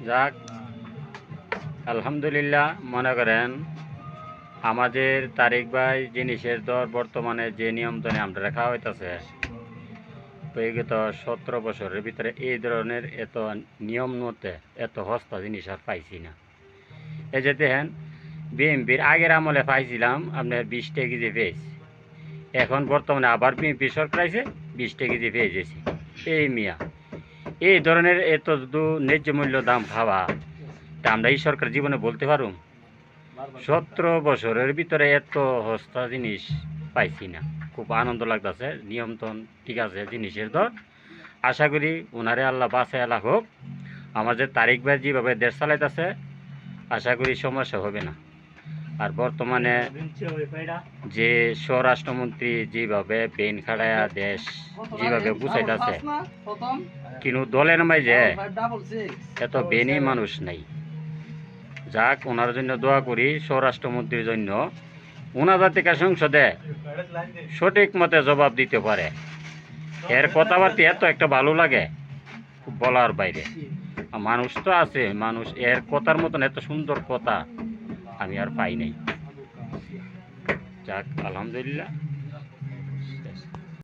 যাক আলহামদুলিল্লাহ। মনে করেন আমাদের তারিক ভাই জিনিসের দর বর্তমানে যে নিয়ন্ত্রণে আমরা রাখা হইতেছে বিগত 17 বছরের ভিতরে এই ধরনের এত নিয়ম মতে এত সস্তা জিনিস আর পাইছি না। এই যে দেখেন বিএমপির আগের আমলে পাইছিলাম আপনার 20 টাকা কেজি পেঁয়াজ, এখন বর্তমানে আবার বিএমপি সরকার আছে 20 টাকা কেজি পেঁয়াজ এসে। এই মিয়া এই ধরনের এত ন্যায্য মূল্য দাম খাওয়া তা আমরা এই সরকার জীবনে বলতে পারুম? 17 বছরের ভিতরে এত সস্তা জিনিস পাইছি না। খুব আনন্দ লাগতেছে। নিয়ন্ত্রণ ঠিক আছে জিনিসের দর। আশা করি ওনারে আল্লাহ বাঁচায় হোক। আমাদের তারিক ভাই যেভাবে দেশ চালাইতেছে আশা করি সমস্যা হবে না। আর বর্তমানে যে স্বরাষ্ট্রমন্ত্রী যেভাবে বেন খাড়ায়া দেশ যেভাবে গুছাইতেছে, কিন্তু দলের মাঝে এত বেনই মানুষ নাই। যাক ওনার জন্য দোয়া করি, স্বরাষ্ট্রমন্ত্রীর জন্য ওনার থেকে সংসদে সঠিক মতে জবাব দিতে পারে। এর কথাবার্তা এত একটা ভালো লাগে বলার বাইরে। মানুষ তো আছে, মানুষ এর কথার মতন এত সুন্দর কথা আমি আর পাই নাই। যাক আলহামদুলিল্লাহ।